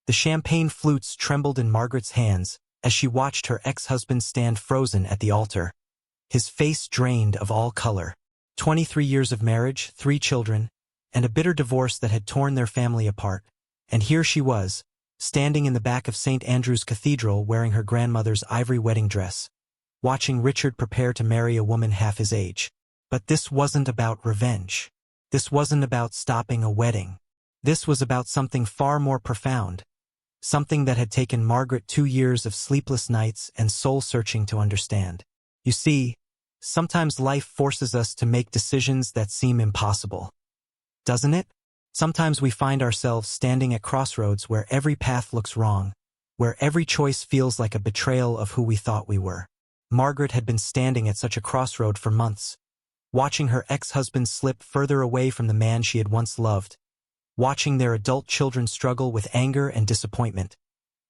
The champagne flutes trembled in Margaret's hands as she watched her ex-husband stand frozen at the altar, his face drained of all color. 23 years of marriage, 3 children, and a bitter divorce that had torn their family apart. And here she was, standing in the back of St. Andrew's Cathedral wearing her grandmother's ivory wedding dress, watching Richard prepare to marry a woman half his age. But this wasn't about revenge. This wasn't about stopping a wedding. This was about something far more profound, something that had taken Margaret 2 years of sleepless nights and soul-searching to understand. You see, sometimes life forces us to make decisions that seem impossible. Doesn't it? Sometimes we find ourselves standing at crossroads where every path looks wrong, where every choice feels like a betrayal of who we thought we were. Margaret had been standing at such a crossroad for months, watching her ex-husband slip further away from the man she had once loved, watching their adult children struggle with anger and disappointment,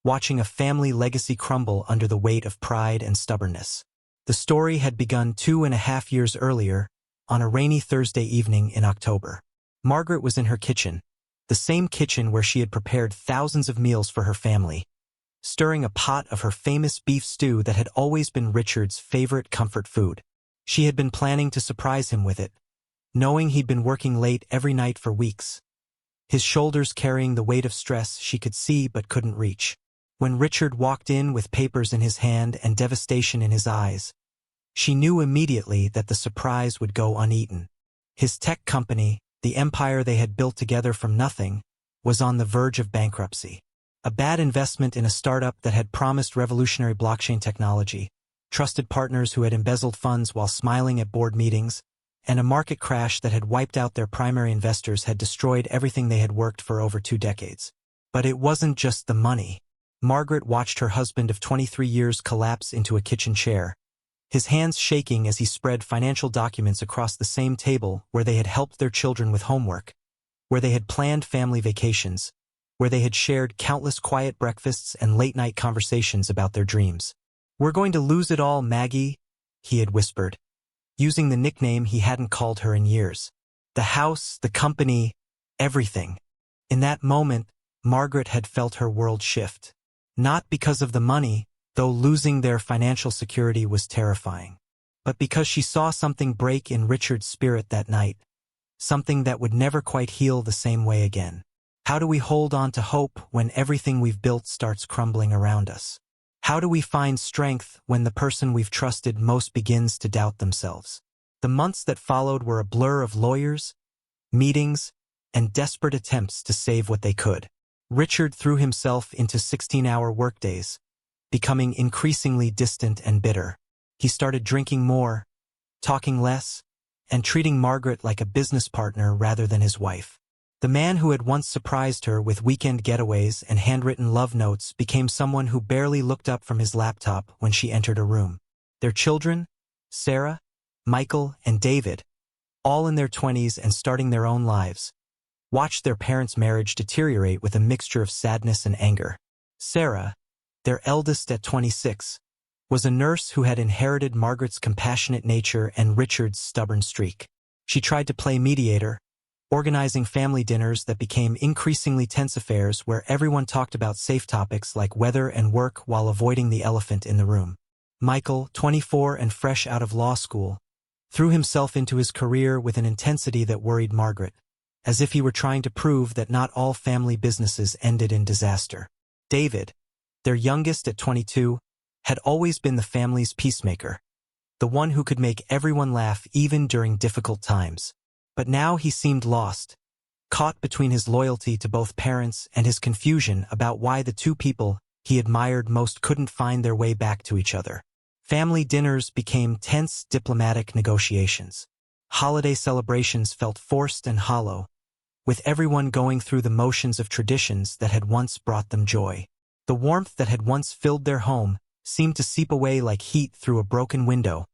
watching a family legacy crumble under the weight of pride and stubbornness. The story had begun 2.5 years earlier, on a rainy Thursday evening in October. Margaret was in her kitchen, the same kitchen where she had prepared thousands of meals for her family, stirring a pot of her famous beef stew that had always been Richard's favorite comfort food. She had been planning to surprise him with it, knowing he'd been working late every night for weeks, his shoulders carrying the weight of stress she could see but couldn't reach. When Richard walked in with papers in his hand and devastation in his eyes, she knew immediately that the surprise would go uneaten. His tech company, the empire they had built together from nothing, was on the verge of bankruptcy. A bad investment in a startup that had promised revolutionary blockchain technology, trusted partners who had embezzled funds while smiling at board meetings, and a market crash that had wiped out their primary investors had destroyed everything they had worked for over 2 decades. But it wasn't just the money. Margaret watched her husband of 23 years collapse into a kitchen chair, his hands shaking as he spread financial documents across the same table where they had helped their children with homework, where they had planned family vacations, where they had shared countless quiet breakfasts and late-night conversations about their dreams. "We're going to lose it all, Maggie," he had whispered, using the nickname he hadn't called her in years. The house, the company, everything. In that moment, Margaret had felt her world shift. Not because of the money, though losing their financial security was terrifying, but because she saw something break in Richard's spirit that night, something that would never quite heal the same way again. How do we hold on to hope when everything we've built starts crumbling around us? How do we find strength when the person we've trusted most begins to doubt themselves? The months that followed were a blur of lawyers, meetings, and desperate attempts to save what they could. Richard threw himself into 16-hour workdays, becoming increasingly distant and bitter. He started drinking more, talking less, and treating Margaret like a business partner rather than his wife. The man who had once surprised her with weekend getaways and handwritten love notes became someone who barely looked up from his laptop when she entered a room. Their children, Sarah, Michael, and David, all in their 20s and starting their own lives, watched their parents' marriage deteriorate with a mixture of sadness and anger. Sarah, their eldest at 26, was a nurse who had inherited Margaret's compassionate nature and Richard's stubborn streak. She tried to play mediator, organizing family dinners that became increasingly tense affairs where everyone talked about safe topics like weather and work while avoiding the elephant in the room. Michael, 24 and fresh out of law school, threw himself into his career with an intensity that worried Margaret, as if he were trying to prove that not all family businesses ended in disaster. David, their youngest at 22, had always been the family's peacemaker, the one who could make everyone laugh even during difficult times. But now he seemed lost, caught between his loyalty to both parents and his confusion about why the two people he admired most couldn't find their way back to each other. Family dinners became tense diplomatic negotiations. Holiday celebrations felt forced and hollow, with everyone going through the motions of traditions that had once brought them joy. The warmth that had once filled their home seemed to seep away like heat through a broken window,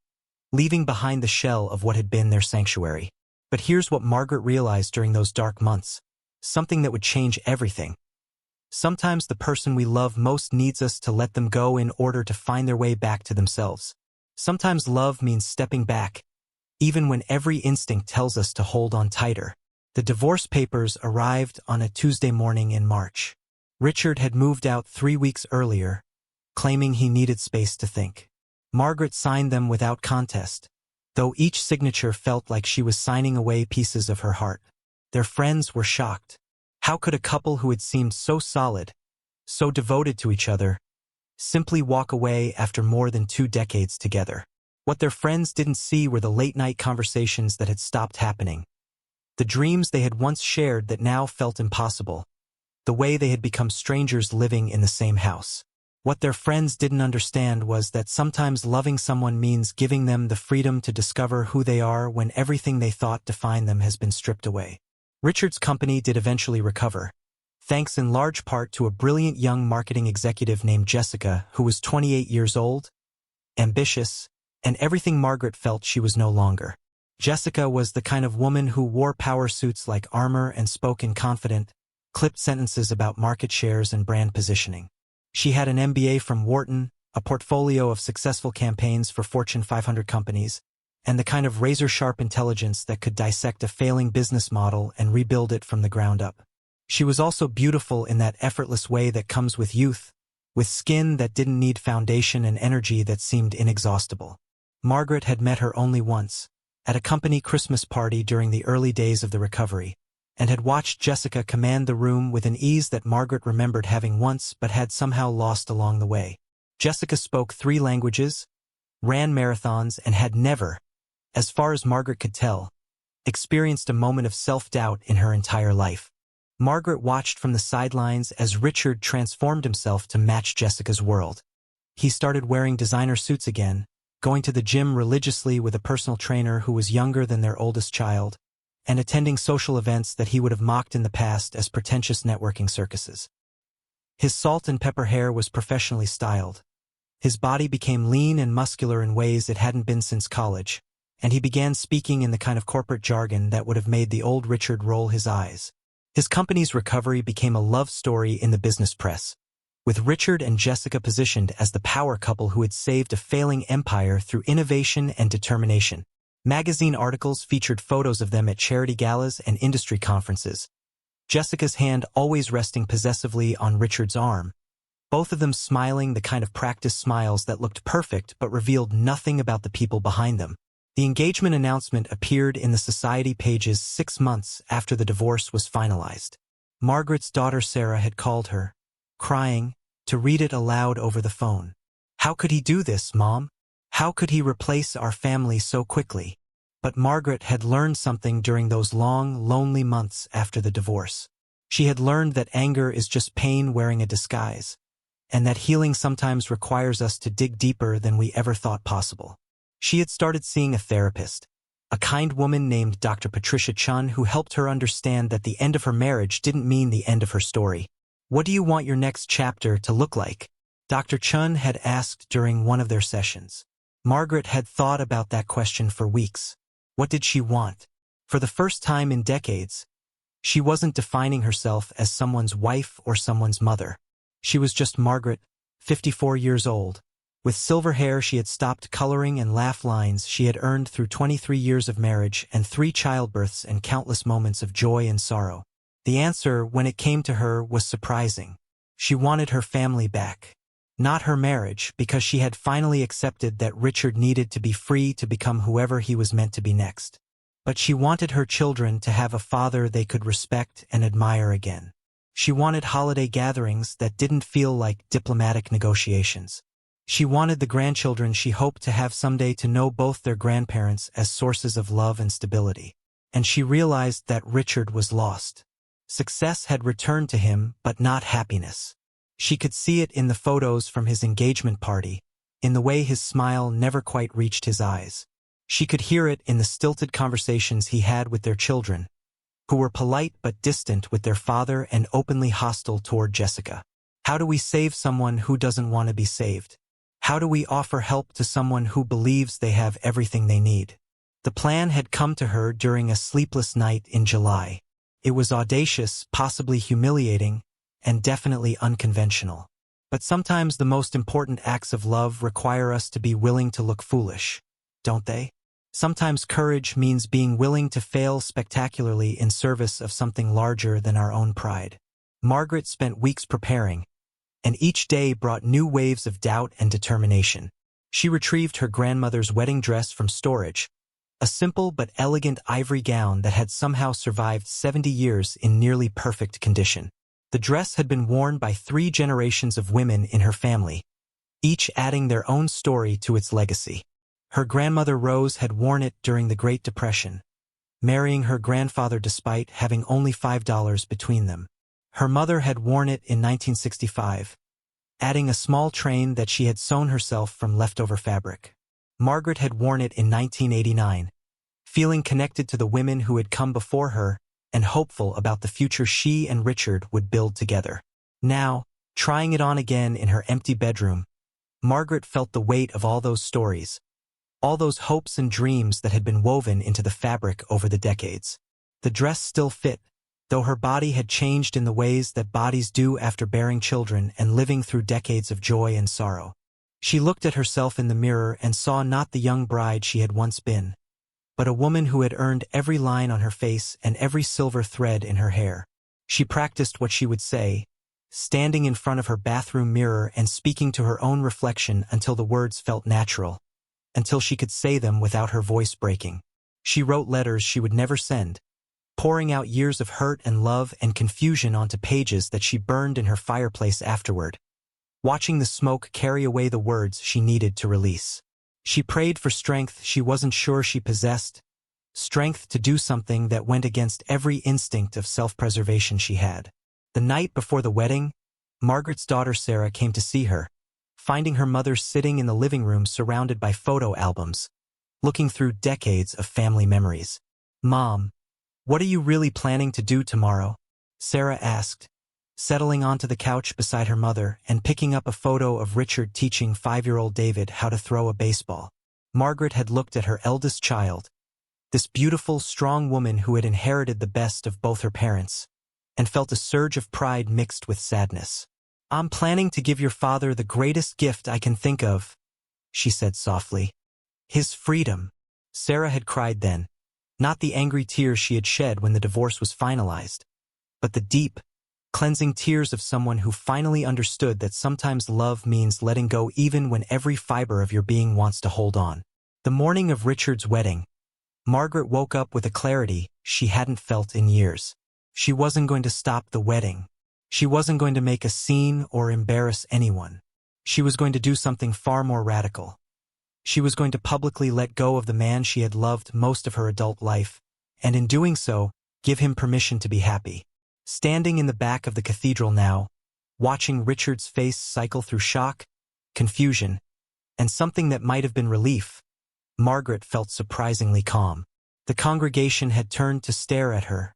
leaving behind the shell of what had been their sanctuary. But here's what Margaret realized during those dark months, something that would change everything. Sometimes the person we love most needs us to let them go in order to find their way back to themselves. Sometimes love means stepping back, even when every instinct tells us to hold on tighter. The divorce papers arrived on a Tuesday morning in March. Richard had moved out 3 weeks earlier, claiming he needed space to think. Margaret signed them without contest, though each signature felt like she was signing away pieces of her heart. Their friends were shocked. How could a couple who had seemed so solid, so devoted to each other, simply walk away after more than 2 decades together? What their friends didn't see were the late-night conversations that had stopped happening, the dreams they had once shared that now felt impossible, the way they had become strangers living in the same house. What their friends didn't understand was that sometimes loving someone means giving them the freedom to discover who they are when everything they thought defined them has been stripped away. Richard's company did eventually recover, thanks in large part to a brilliant young marketing executive named Jessica, who was 28 years old, ambitious, and everything Margaret felt she was no longer. Jessica was the kind of woman who wore power suits like armor and spoke in confident, clipped sentences about market shares and brand positioning. She had an MBA from Wharton, a portfolio of successful campaigns for Fortune 500 companies, and the kind of razor-sharp intelligence that could dissect a failing business model and rebuild it from the ground up. She was also beautiful in that effortless way that comes with youth, with skin that didn't need foundation and energy that seemed inexhaustible. Margaret had met her only once, at a company Christmas party during the early days of the recovery, and had watched Jessica command the room with an ease that Margaret remembered having once but had somehow lost along the way. Jessica spoke 3 languages, ran marathons, and had never, as far as Margaret could tell, experienced a moment of self-doubt in her entire life. Margaret watched from the sidelines as Richard transformed himself to match Jessica's world. He started wearing designer suits again, going to the gym religiously with a personal trainer who was younger than their oldest child, and attending social events that he would have mocked in the past as pretentious networking circuses. His salt and pepper hair was professionally styled. His body became lean and muscular in ways it hadn't been since college, and he began speaking in the kind of corporate jargon that would have made the old Richard roll his eyes. His company's recovery became a love story in the business press, with Richard and Jessica positioned as the power couple who had saved a failing empire through innovation and determination. Magazine articles featured photos of them at charity galas and industry conferences, Jessica's hand always resting possessively on Richard's arm, both of them smiling the kind of practiced smiles that looked perfect but revealed nothing about the people behind them. The engagement announcement appeared in the society pages 6 months after the divorce was finalized. Margaret's daughter Sarah had called her, crying, to read it aloud over the phone. "How could he do this, Mom? How could he replace our family so quickly?" But Margaret had learned something during those long, lonely months after the divorce. She had learned that anger is just pain wearing a disguise, and that healing sometimes requires us to dig deeper than we ever thought possible. She had started seeing a therapist, a kind woman named Dr. Patricia Chun, who helped her understand that the end of her marriage didn't mean the end of her story. "What do you want your next chapter to look like?" Dr. Chun had asked during one of their sessions. Margaret had thought about that question for weeks. What did she want? For the first time in decades, she wasn't defining herself as someone's wife or someone's mother. She was just Margaret, 54 years old. With silver hair she had stopped coloring and laugh lines she had earned through 23 years of marriage and 3 childbirths and countless moments of joy and sorrow. The answer, when it came to her, was surprising. She wanted her family back. Not her marriage, because she had finally accepted that Richard needed to be free to become whoever he was meant to be next. But she wanted her children to have a father they could respect and admire again. She wanted holiday gatherings that didn't feel like diplomatic negotiations. She wanted the grandchildren she hoped to have someday to know both their grandparents as sources of love and stability. And she realized that Richard was lost. Success had returned to him, but not happiness. She could see it in the photos from his engagement party, in the way his smile never quite reached his eyes. She could hear it in the stilted conversations he had with their children, who were polite but distant with their father and openly hostile toward Jessica. How do we save someone who doesn't want to be saved? How do we offer help to someone who believes they have everything they need? The plan had come to her during a sleepless night in July. It was audacious, possibly humiliating, and definitely unconventional. But sometimes the most important acts of love require us to be willing to look foolish, don't they? Sometimes courage means being willing to fail spectacularly in service of something larger than our own pride. Margaret spent weeks preparing, and each day brought new waves of doubt and determination. She retrieved her grandmother's wedding dress from storage, a simple but elegant ivory gown that had somehow survived 70 years in nearly perfect condition. The dress had been worn by 3 generations of women in her family, each adding their own story to its legacy. Her grandmother Rose had worn it during the Great Depression, marrying her grandfather despite having only $5 between them. Her mother had worn it in 1965, adding a small train that she had sewn herself from leftover fabric. Margaret had worn it in 1989, feeling connected to the women who had come before her and hopeful about the future she and Richard would build together. Now, trying it on again in her empty bedroom, Margaret felt the weight of all those stories, all those hopes and dreams that had been woven into the fabric over the decades. The dress still fit, though her body had changed in the ways that bodies do after bearing children and living through decades of joy and sorrow. She looked at herself in the mirror and saw not the young bride she had once been, but a woman who had earned every line on her face and every silver thread in her hair. She practiced what she would say, standing in front of her bathroom mirror and speaking to her own reflection until the words felt natural, until she could say them without her voice breaking. She wrote letters she would never send, pouring out years of hurt and love and confusion onto pages that she burned in her fireplace afterward, watching the smoke carry away the words she needed to release. She prayed for strength she wasn't sure she possessed, strength to do something that went against every instinct of self-preservation she had. The night before the wedding, Margaret's daughter Sarah came to see her, finding her mother sitting in the living room surrounded by photo albums, looking through decades of family memories. "Mom, what are you really planning to do tomorrow?" Sarah asked, settling onto the couch beside her mother and picking up a photo of Richard teaching 5-year-old David how to throw a baseball. Margaret had looked at her eldest child, this beautiful, strong woman who had inherited the best of both her parents, and felt a surge of pride mixed with sadness. "I'm planning to give your father the greatest gift I can think of," she said softly. "His freedom." Sarah had cried then, not the angry tears she had shed when the divorce was finalized, but the deep, cleansing tears of someone who finally understood that sometimes love means letting go even when every fiber of your being wants to hold on. The morning of Richard's wedding, Margaret woke up with a clarity she hadn't felt in years. She wasn't going to stop the wedding. She wasn't going to make a scene or embarrass anyone. She was going to do something far more radical. She was going to publicly let go of the man she had loved most of her adult life, and in doing so, give him permission to be happy. Standing in the back of the cathedral now, watching Richard's face cycle through shock, confusion, and something that might have been relief, Margaret felt surprisingly calm. The congregation had turned to stare at her,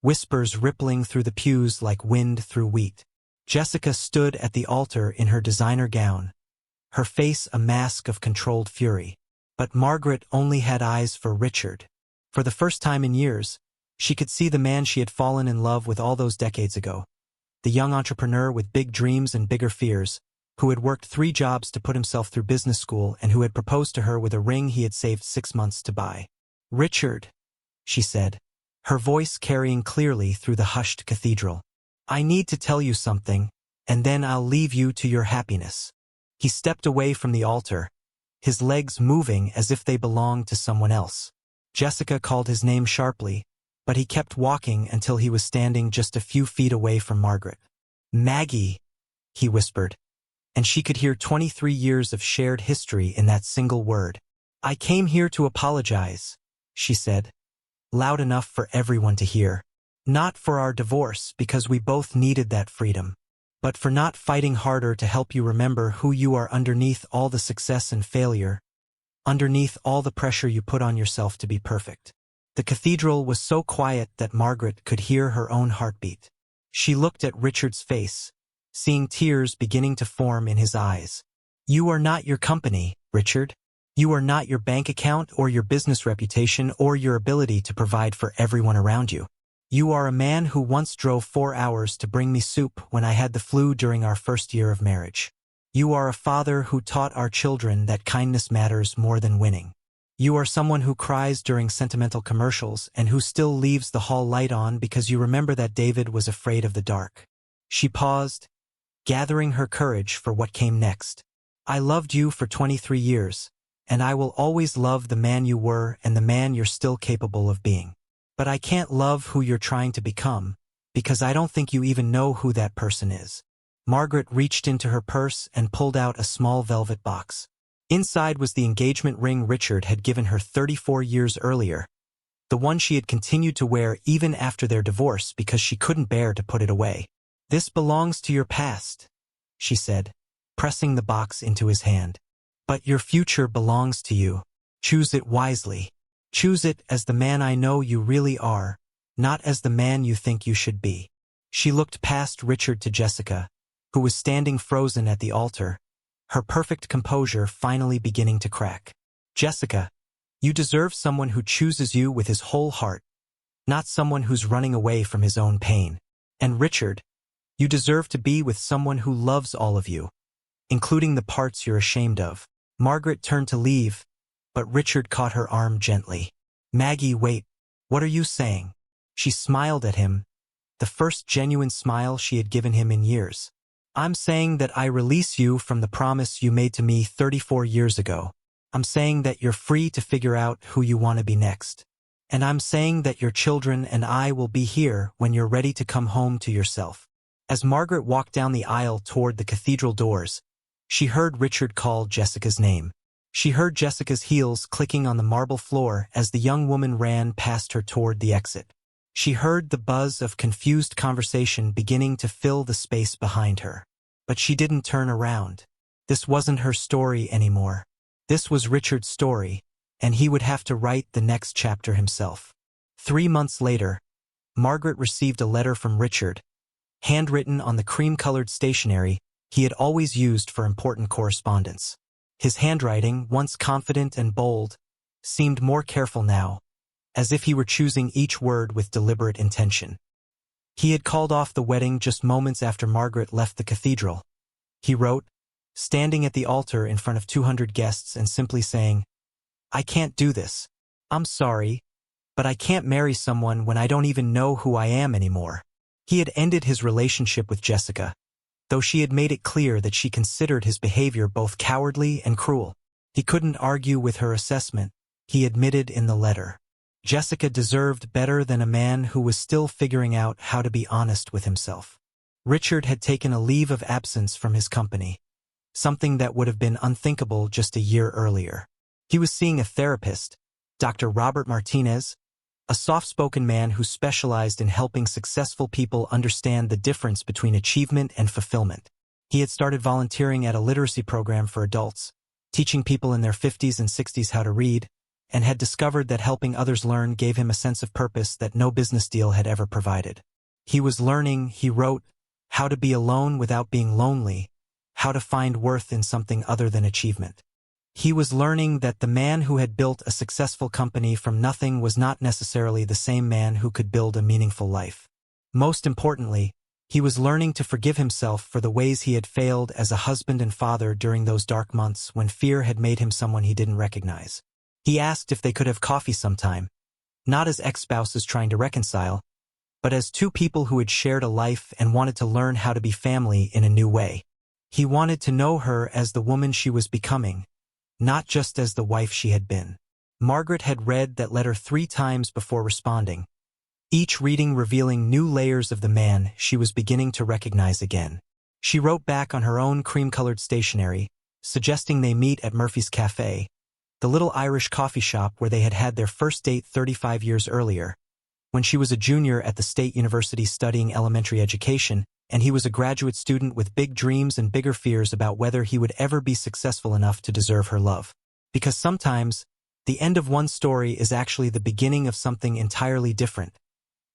whispers rippling through the pews like wind through wheat. Jessica stood at the altar in her designer gown, her face a mask of controlled fury. But Margaret only had eyes for Richard. For the first time in years, she could see the man she had fallen in love with all those decades ago, the young entrepreneur with big dreams and bigger fears, who had worked 3 jobs to put himself through business school and who had proposed to her with a ring he had saved 6 months to buy. "Richard," she said, her voice carrying clearly through the hushed cathedral. "I need to tell you something, and then I'll leave you to your happiness." He stepped away from the altar, his legs moving as if they belonged to someone else. Jessica called his name sharply, but he kept walking until he was standing just a few feet away from Margaret. "Maggie," he whispered, and she could hear 23 years of shared history in that single word. "I came here to apologize," she said, loud enough for everyone to hear. "Not for our divorce because we both needed that freedom, but for not fighting harder to help you remember who you are underneath all the success and failure, underneath all the pressure you put on yourself to be perfect." The cathedral was so quiet that Margaret could hear her own heartbeat. She looked at Richard's face, seeing tears beginning to form in his eyes. "You are not your company, Richard. You are not your bank account or your business reputation or your ability to provide for everyone around you. You are a man who once drove 4 hours to bring me soup when I had the flu during our first year of marriage. You are a father who taught our children that kindness matters more than winning. You are someone who cries during sentimental commercials and who still leaves the hall light on because you remember that David was afraid of the dark. She paused, gathering her courage for what came next. I loved you for 23 years, and I will always love the man you were and the man you're still capable of being. But I can't love who you're trying to become, because I don't think you even know who that person is. Margaret reached into her purse and pulled out a small velvet box. Inside was the engagement ring Richard had given her 34 years earlier, the one she had continued to wear even after their divorce because she couldn't bear to put it away. This belongs to your past, she said, pressing the box into his hand. But your future belongs to you. Choose it wisely. Choose it as the man I know you really are, not as the man you think you should be. She looked past Richard to Jessica, who was standing frozen at the altar, her perfect composure finally beginning to crack. Jessica, you deserve someone who chooses you with his whole heart, not someone who's running away from his own pain. And Richard, you deserve to be with someone who loves all of you, including the parts you're ashamed of. Margaret turned to leave, but Richard caught her arm gently. Maggie, wait, what are you saying? She smiled at him, the first genuine smile she had given him in years. I'm saying that I release you from the promise you made to me 34 years ago. I'm saying that you're free to figure out who you want to be next. And I'm saying that your children and I will be here when you're ready to come home to yourself. As Margaret walked down the aisle toward the cathedral doors, she heard Richard call Jessica's name. She heard Jessica's heels clicking on the marble floor as the young woman ran past her toward the exit. She heard the buzz of confused conversation beginning to fill the space behind her. But she didn't turn around. This wasn't her story anymore. This was Richard's story, and he would have to write the next chapter himself. 3 months later, Margaret received a letter from Richard, handwritten on the cream-colored stationery he had always used for important correspondence. His handwriting, once confident and bold, seemed more careful now, as if he were choosing each word with deliberate intention. He had called off the wedding just moments after Margaret left the cathedral. He wrote, standing at the altar in front of 200 guests and simply saying, I can't do this. I'm sorry, but I can't marry someone when I don't even know who I am anymore. He had ended his relationship with Jessica, though she had made it clear that she considered his behavior both cowardly and cruel. He couldn't argue with her assessment, he admitted in the letter. Jessica deserved better than a man who was still figuring out how to be honest with himself. Richard had taken a leave of absence from his company, something that would have been unthinkable just a year earlier. He was seeing a therapist, Dr. Robert Martinez, a soft-spoken man who specialized in helping successful people understand the difference between achievement and fulfillment. He had started volunteering at a literacy program for adults, teaching people in their 50s and 60s how to read, and had discovered that helping others learn gave him a sense of purpose that no business deal had ever provided. He was learning, he wrote, how to be alone without being lonely, how to find worth in something other than achievement. He was learning that the man who had built a successful company from nothing was not necessarily the same man who could build a meaningful life. Most importantly, he was learning to forgive himself for the ways he had failed as a husband and father during those dark months when fear had made him someone he didn't recognize. He asked if they could have coffee sometime, not as ex-spouses trying to reconcile, but as two people who had shared a life and wanted to learn how to be family in a new way. He wanted to know her as the woman she was becoming, not just as the wife she had been. Margaret had read that letter 3 times before responding, each reading revealing new layers of the man she was beginning to recognize again. She wrote back on her own cream-colored stationery, suggesting they meet at Murphy's Cafe, the little Irish coffee shop where they had had their first date 35 years earlier, when she was a junior at the State University studying elementary education, and he was a graduate student with big dreams and bigger fears about whether he would ever be successful enough to deserve her love. Because sometimes, the end of one story is actually the beginning of something entirely different,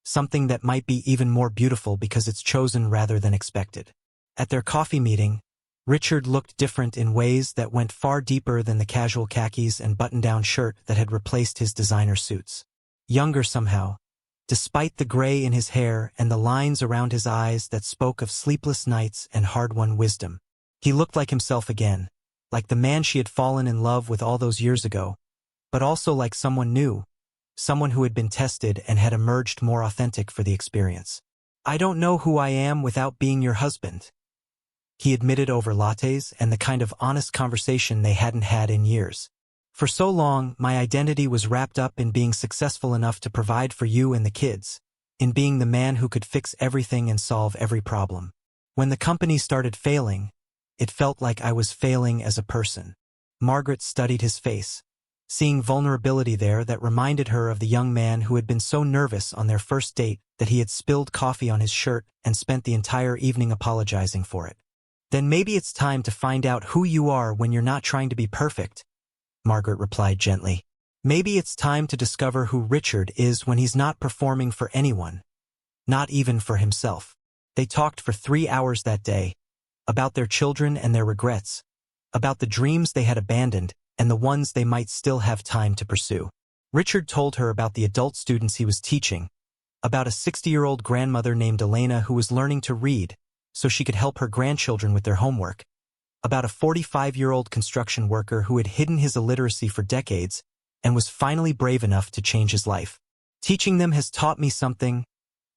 something that might be even more beautiful because it's chosen rather than expected. At their coffee meeting, Richard looked different in ways that went far deeper than the casual khakis and button-down shirt that had replaced his designer suits. Younger somehow, despite the gray in his hair and the lines around his eyes that spoke of sleepless nights and hard-won wisdom. He looked like himself again, like the man she had fallen in love with all those years ago, but also like someone new, someone who had been tested and had emerged more authentic for the experience. I don't know who I am without being your husband, he admitted over lattes and the kind of honest conversation they hadn't had in years. For so long, my identity was wrapped up in being successful enough to provide for you and the kids, in being the man who could fix everything and solve every problem. When the company started failing, it felt like I was failing as a person. Margaret studied his face, seeing vulnerability there that reminded her of the young man who had been so nervous on their first date that he had spilled coffee on his shirt and spent the entire evening apologizing for it. Then maybe it's time to find out who you are when you're not trying to be perfect, Margaret replied gently. Maybe it's time to discover who Richard is when he's not performing for anyone, not even for himself. They talked for 3 hours that day, about their children and their regrets, about the dreams they had abandoned and the ones they might still have time to pursue. Richard told her about the adult students he was teaching, about a 60-year-old grandmother named Elena who was learning to read so she could help her grandchildren with their homework, about a 45-year-old construction worker who had hidden his illiteracy for decades and was finally brave enough to change his life. Teaching them has taught me something,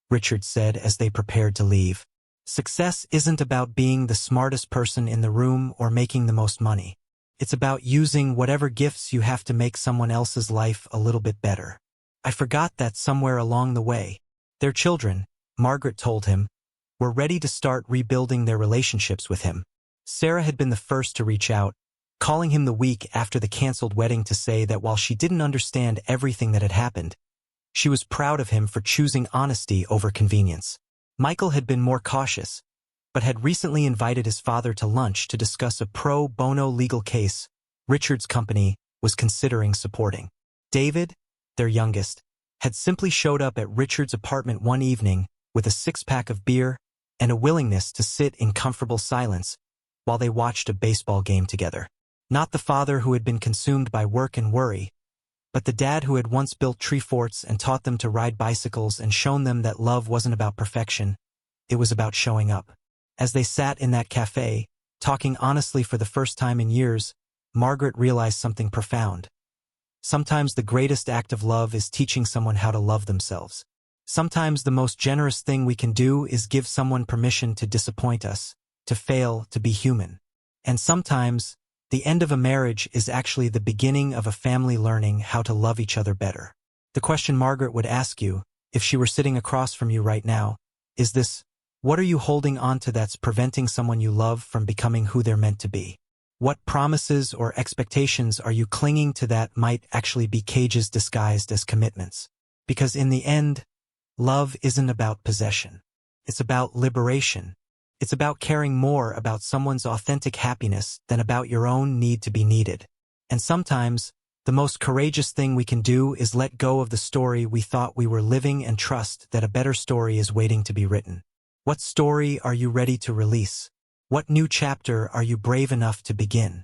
Richard said as they prepared to leave. Success isn't about being the smartest person in the room or making the most money. It's about using whatever gifts you have to make someone else's life a little bit better. I forgot that somewhere along the way. Their children, Margaret told him, were ready to start rebuilding their relationships with him. Sarah had been the first to reach out, calling him the week after the canceled wedding to say that while she didn't understand everything that had happened, she was proud of him for choosing honesty over convenience. Michael had been more cautious, but had recently invited his father to lunch to discuss a pro bono legal case Richard's company was considering supporting. David, their youngest, had simply showed up at Richard's apartment one evening with a 6-pack of beer and a willingness to sit in comfortable silence while they watched a baseball game together. Not the father who had been consumed by work and worry, but the dad who had once built tree forts and taught them to ride bicycles and shown them that love wasn't about perfection, it was about showing up. As they sat in that cafe, talking honestly for the first time in years, Margaret realized something profound. Sometimes the greatest act of love is teaching someone how to love themselves. Sometimes the most generous thing we can do is give someone permission to disappoint us, to fail, to be human. And sometimes, the end of a marriage is actually the beginning of a family learning how to love each other better. The question Margaret would ask you, if she were sitting across from you right now, is this: what are you holding on to that's preventing someone you love from becoming who they're meant to be? What promises or expectations are you clinging to that might actually be cages disguised as commitments? Because in the end, love isn't about possession. It's about liberation. It's about caring more about someone's authentic happiness than about your own need to be needed. And sometimes, the most courageous thing we can do is let go of the story we thought we were living and trust that a better story is waiting to be written. What story are you ready to release? What new chapter are you brave enough to begin?